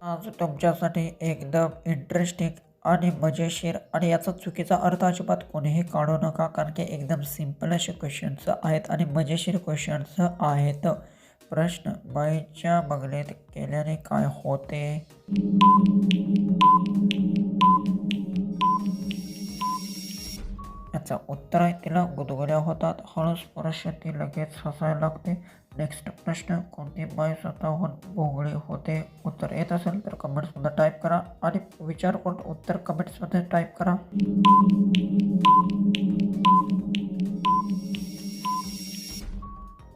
आज तुमच्यासाठी एकदम इंटरेस्टिंग आणि मजेशीर आणि याचा चुकीचा अर्थ अजिबात कोणीही काढू नका, कारण की एकदम सिंपल असे क्वेश्चन्स आहेत आणि मजेशीर क्वेश्चन्स आहेत. प्रश्न: बाईच्या बंगल्यात केल्याने काय होते? याचं उत्तर आहे तिला गुदगुल्या होतात. हळू स्पर्श ती लगेच हसायला लागते. नेक्स्ट प्रश्न: कोणती बाई स्वतःहून भोंगळी होते? उत्तर येत असेल तर कमेंट्समध्ये टाईप करा आणि विचार करून उत्तर कमेंट्समध्ये टाईप करा.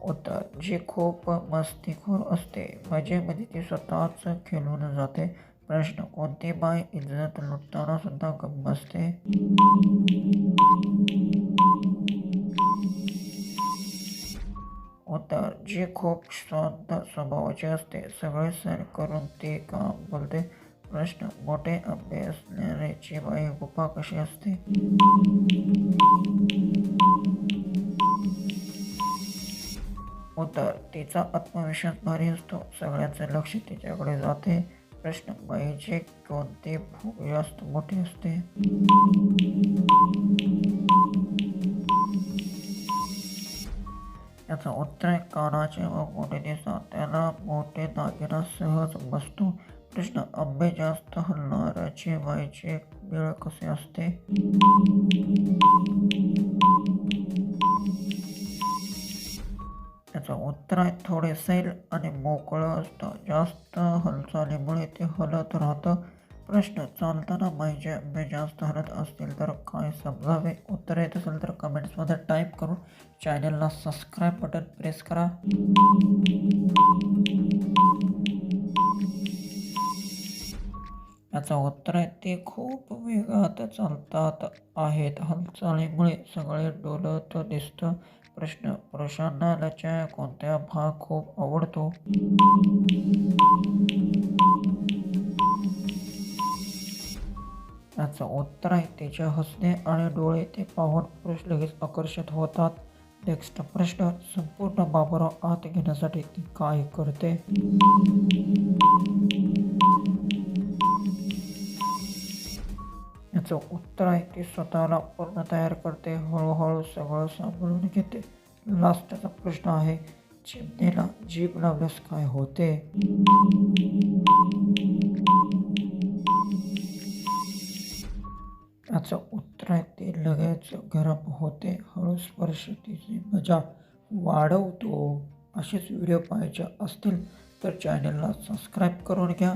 उत्तर: जी खूप मस्तीखोर असते. मजेमध्ये ती स्वतःच खेळून जाते. प्रश्न: कोणती बाई इज्जत लुटताना सुद्धा गप्प बसते? उत्तर: जी खूप शांत स्वभावाची असते. सगळे सहन करून ती काम बोलते. प्रश्न: मोठे आंबे असणाऱ्याची बाई गुफा कशी असते? उत्तर: तिचा आत्मविश्वास भारी असतो. सगळ्यांचे लक्ष तिच्याकडे जाते. प्रश्न: बाईची कोणती भूक जास्त मोठी असते? याचं उत्तर आहे कानाचे व मोठे दिसतात. त्याला मोठे दागिना सहज बसतो. प्रश्न: आंबे जास्त हलणाऱ्याची बाईची वेळ कशी असते? याचं उत्तर आहे थोडे सैल आणि मोकळं असतं. जास्त हालचालीमुळे ते हलत राहतं. प्रश्न: चालताना बाईचे आंबे जास्त हलत असतील तर काय समजावे? उत्तर येत असेल तर कमेंट्समध्ये टाईप करून चॅनलला सबस्क्राईब बटन प्रेस करा. याचं उत्तर आहे ते खूप वेगात चालतात आहेत. हालचालीमुळे सगळे डोलत दिसतं. प्रश्न: पुरुषांना त्याच्या कोणता भाग खूप आवडतो? याचं उत्तर आहे तिचे हसणे आणि डोळे. ते पाहून पुरुष लगेच आकर्षित होतात. नेक्स्ट प्रश्न: संपूर्ण बाबूराव आत घेण्यासाठी ती काय करते? याचं उत्तर आहे ती स्वतःला पूर्ण तयार करते. हळूहळू सगळं सांभाळून घेते. लास्टचा प्रश्न आहे: चिमणीला जीभ लावल्यास काय होते? याचं उत्तर आहे ती लगेच गरम होते. हळू स्पर्श तिची मजा वाढवतो. असेच व्हिडिओ पाहायचे असतील तर चॅनलला सबस्क्राईब करून घ्या.